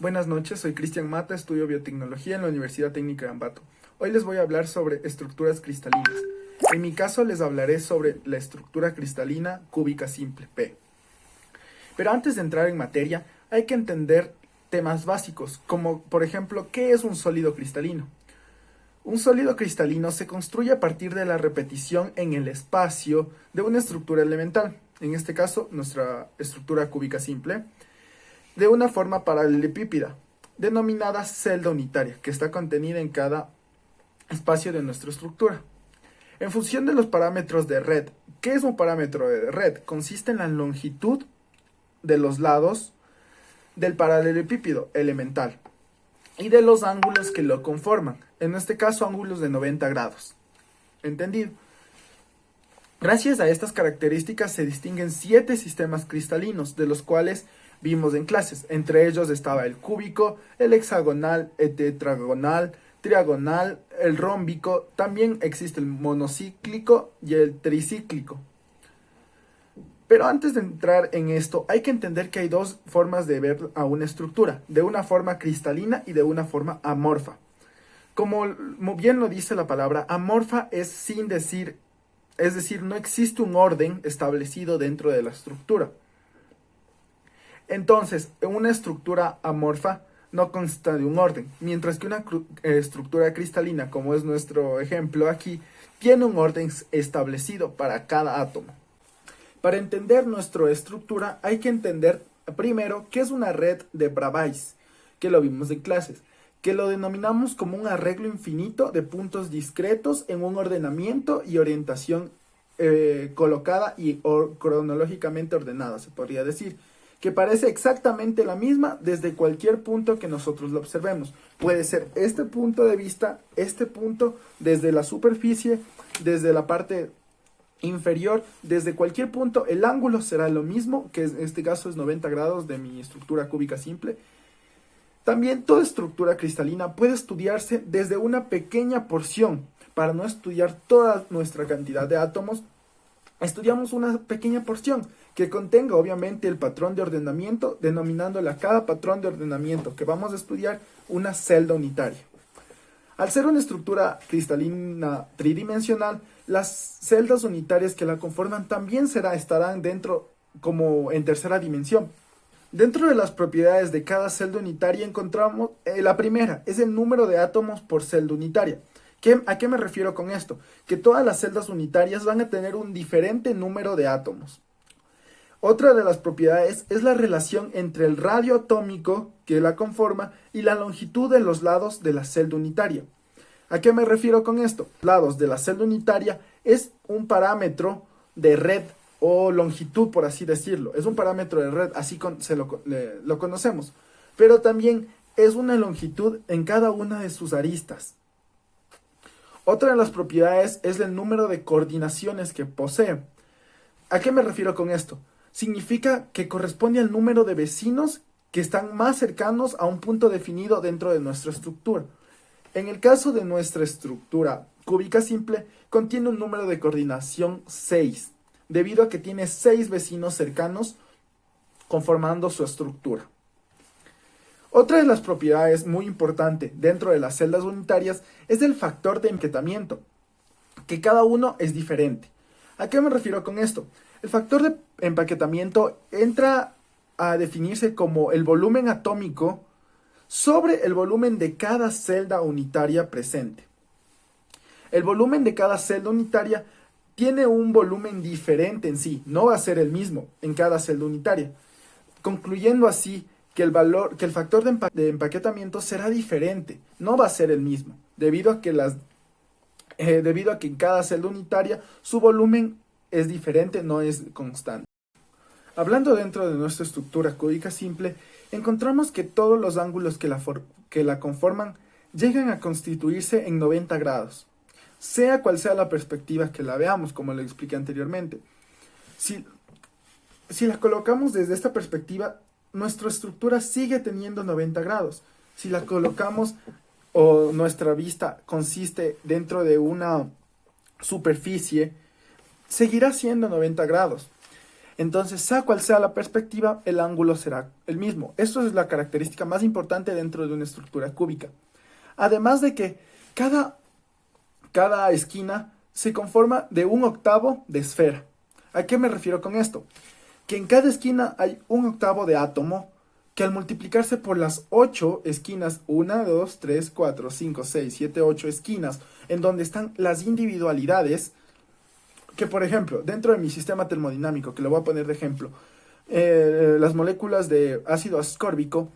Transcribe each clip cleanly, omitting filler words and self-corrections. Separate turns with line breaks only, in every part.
Buenas noches, soy Cristian Mata, estudio biotecnología en la Universidad Técnica de Ambato. Hoy les voy a hablar sobre estructuras cristalinas. En mi caso les hablaré sobre la estructura cristalina cúbica simple, P. Pero antes de entrar en materia, hay que entender temas básicos, como por ejemplo, ¿qué es un sólido cristalino? Un sólido cristalino se construye a partir de la repetición en el espacio de una estructura elemental, en este caso nuestra estructura cúbica simple, de una forma paralelepípeda, denominada celda unitaria, que está contenida en cada espacio de nuestra estructura. En función de los parámetros de red, ¿qué es un parámetro de red? Consiste en la longitud de los lados del paralelepípedo elemental y de los ángulos que lo conforman, en este caso ángulos de 90 grados. ¿Entendido? Gracias a estas características se distinguen 7 sistemas cristalinos, de los cuales vimos en clases. Entre ellos estaba el cúbico, el hexagonal, el tetragonal, triagonal, el rómbico. También existe el monocíclico y el tricíclico. Pero antes de entrar en esto, hay que entender que hay dos formas de ver a una estructura, de una forma cristalina y de una forma amorfa. Como bien lo dice la palabra, amorfa es sin decir, es decir, no existe un orden establecido dentro de la estructura. Entonces, una estructura amorfa no consta de un orden, mientras que una estructura cristalina, como es nuestro ejemplo aquí, tiene un orden establecido para cada átomo. Para entender nuestra estructura hay que entender primero qué es una red de Bravais, que lo vimos en clases, que lo denominamos como un arreglo infinito de puntos discretos en un ordenamiento y orientación colocada y cronológicamente ordenada, se podría decir, que parece exactamente la misma desde cualquier punto que nosotros lo observemos. Puede ser este punto de vista, este punto desde la superficie, desde la parte inferior, desde cualquier punto, el ángulo será lo mismo, que en este caso es 90 grados de mi estructura cúbica simple. También toda estructura cristalina puede estudiarse desde una pequeña porción. Para no estudiar toda nuestra cantidad de átomos, estudiamos una pequeña porción que contenga obviamente el patrón de ordenamiento, denominándole a cada patrón de ordenamiento que vamos a estudiar una celda unitaria. Al ser una estructura cristalina tridimensional, las celdas unitarias que la conforman también estarán dentro como en tercera dimensión. Dentro de las propiedades de cada celda unitaria encontramos la primera, es el número de átomos por celda unitaria. ¿A qué me refiero con esto? Que todas las celdas unitarias van a tener un diferente número de átomos. Otra de las propiedades es la relación entre el radio atómico que la conforma y la longitud de los lados de la celda unitaria. ¿A qué me refiero con esto? Lados de la celda unitaria es un parámetro de red o longitud, por así decirlo. Es un parámetro de red, así lo conocemos. Pero también es una longitud en cada una de sus aristas. Otra de las propiedades es el número de coordinaciones que posee. ¿A qué me refiero con esto? Significa que corresponde al número de vecinos que están más cercanos a un punto definido dentro de nuestra estructura. En el caso de nuestra estructura cúbica simple, contiene un número de coordinación 6, debido a que tiene 6 vecinos cercanos conformando su estructura. Otra de las propiedades muy importante dentro de las celdas unitarias es el factor de empaquetamiento, que cada uno es diferente. ¿A qué me refiero con esto? El factor de empaquetamiento entra a definirse como el volumen atómico sobre el volumen de cada celda unitaria presente. El volumen de cada celda unitaria tiene un volumen diferente en sí, no va a ser el mismo en cada celda unitaria, concluyendo así que el factor de empaquetamiento será diferente, no va a ser el mismo, debido a que en cada celda unitaria su volumen es diferente, no es constante. Hablando dentro de nuestra estructura cúbica simple, encontramos que todos los ángulos que la conforman llegan a constituirse en 90 grados, sea cual sea la perspectiva que la veamos, como le expliqué anteriormente. Si la colocamos desde esta perspectiva, nuestra estructura sigue teniendo 90 grados. Si la colocamos o nuestra vista consiste dentro de una superficie, seguirá siendo 90 grados. Entonces, sea cual sea la perspectiva, el ángulo será el mismo. Esto es la característica más importante dentro de una estructura cúbica. Además de que cada esquina se conforma de un octavo de esfera. ¿A qué me refiero con esto? Que en cada esquina hay un octavo de átomo que al multiplicarse por las 8 esquinas, 1, 2, 3, 4, 5, 6, 7, 8 esquinas, en donde están las individualidades, que por ejemplo, dentro de mi sistema termodinámico, que lo voy a poner de ejemplo, las moléculas de ácido ascórbico,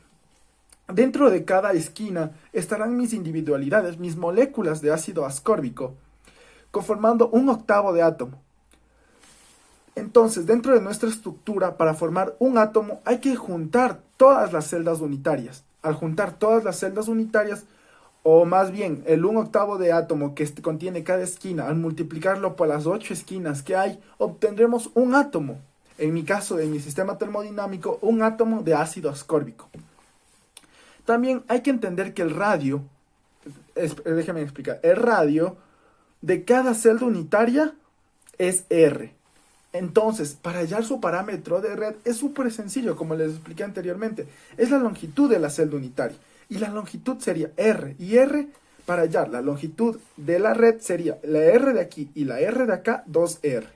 dentro de cada esquina estarán mis individualidades, mis moléculas de ácido ascórbico, conformando un octavo de átomo. Entonces, dentro de nuestra estructura, para formar un átomo, hay que juntar todas las celdas unitarias. Al juntar todas las celdas unitarias, o más bien el 1/8 de átomo que contiene cada esquina, al multiplicarlo por las 8 esquinas que hay, obtendremos un átomo. En mi caso, en mi sistema termodinámico, un átomo de ácido ascórbico. También hay que entender que el radio, déjeme explicar, el radio de cada celda unitaria es R. Entonces, para hallar su parámetro de red es súper sencillo, como les expliqué anteriormente. Es la longitud de la celda unitaria. Y la longitud sería R. Y R, para hallar la longitud de la red, sería la R de aquí y la R de acá, 2R.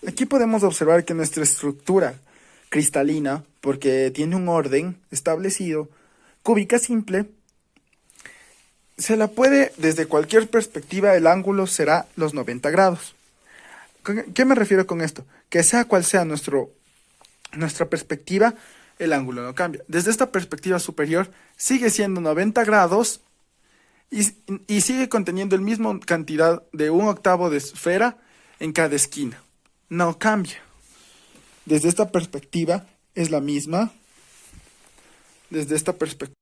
Aquí podemos observar que nuestra estructura cristalina, porque tiene un orden establecido, cúbica simple, se la puede, desde cualquier perspectiva, el ángulo será los 90 grados. ¿Qué me refiero con esto? Que sea cual sea nuestra perspectiva, el ángulo no cambia. Desde esta perspectiva superior sigue siendo 90 grados y sigue conteniendo el mismo cantidad de 1/8 de esfera en cada esquina. No cambia. Desde esta perspectiva es la misma. Desde esta perspectiva.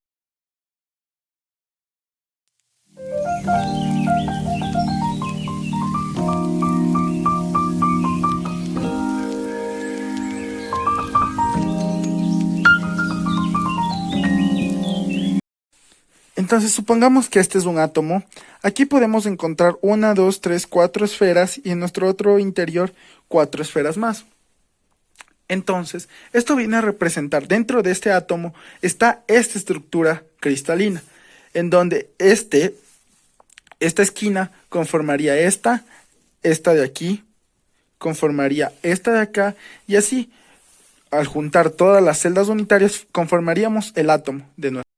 Entonces, supongamos que este es un átomo. Aquí podemos encontrar 1, 2, 3, 4 esferas y en nuestro otro interior 4 esferas más. Entonces, esto viene a representar, dentro de este átomo está esta estructura cristalina, en donde esta esquina conformaría esta de aquí, conformaría esta de acá, y así, al juntar todas las celdas unitarias, conformaríamos el átomo de nuestro.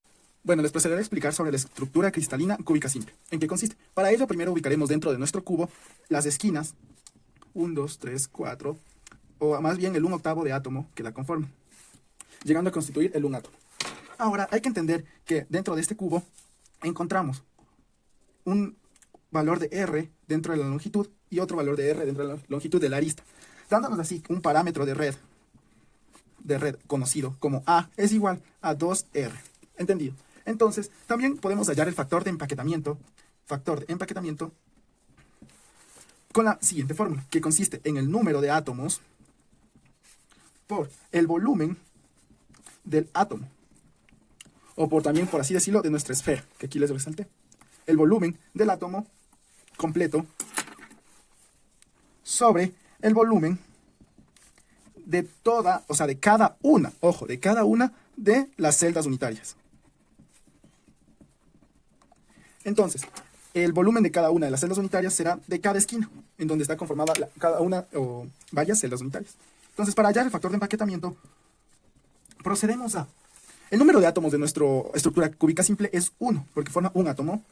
Bueno, les procederé a explicar sobre la estructura cristalina cúbica simple. ¿En qué consiste? Para ello, primero ubicaremos dentro de nuestro cubo las esquinas, 1, 2, 3, 4, o más bien el 1/8 de átomo que la conforma, llegando a constituir el un átomo. Ahora, hay que entender que dentro de este cubo encontramos un valor de R dentro de la longitud y otro valor de R dentro de la longitud de la arista, dándonos así un parámetro de red conocido como A es igual a 2R. ¿Entendido? Entonces, también podemos hallar el factor de empaquetamiento con la siguiente fórmula, que consiste en el número de átomos por el volumen del átomo, o también, por así decirlo, de nuestra esfera, que aquí les resalté. El volumen del átomo completo sobre el volumen de de cada una de las celdas unitarias. Entonces, el volumen de cada una de las celdas unitarias será de cada esquina, en donde está conformada cada una o varias celdas unitarias. Entonces, para hallar el factor de empaquetamiento, procedemos a... El número de átomos de nuestra estructura cúbica simple es 1, porque forma un átomo,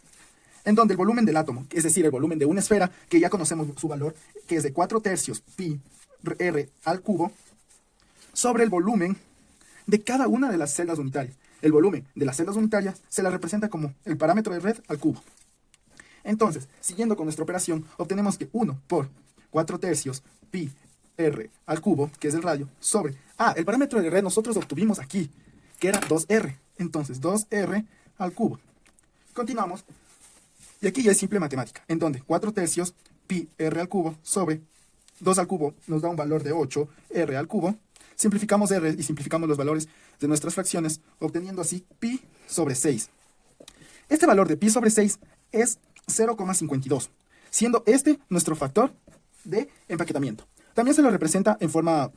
en donde el volumen del átomo, es decir, el volumen de una esfera, que ya conocemos su valor, que es de 4/3 pi r al cubo, sobre el volumen de cada una de las celdas unitarias. El volumen de las celdas unitarias se la representa como el parámetro de red al cubo. Entonces, siguiendo con nuestra operación, obtenemos que 1 por 4/3 pi r al cubo, que es el radio, sobre... el parámetro de red nosotros obtuvimos aquí, que era 2R. Entonces, 2R al cubo. Continuamos. Y aquí ya es simple matemática, en donde 4/3 pi r al cubo sobre 2 al cubo nos da un valor de 8R al cubo. Simplificamos R y simplificamos los valores de nuestras fracciones, obteniendo así pi sobre 6. Este valor de pi sobre 6 es 0,52, siendo este nuestro factor de empaquetamiento.
También se lo representa en forma,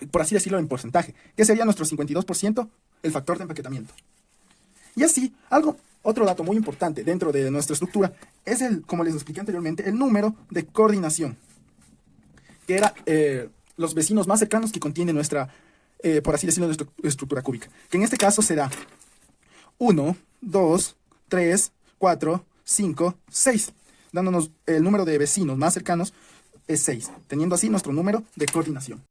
por así decirlo, en porcentaje, que sería nuestro 52%, el factor de empaquetamiento. Y así, otro dato muy importante dentro de nuestra estructura es como les expliqué anteriormente, el número de coordinación, que era los vecinos más cercanos que contiene nuestra, por así decirlo, nuestra estructura cúbica. Que en este caso será 1, 2, 3, 4, 5, 6, dándonos el número de vecinos más cercanos es 6, teniendo así nuestro número de coordinación.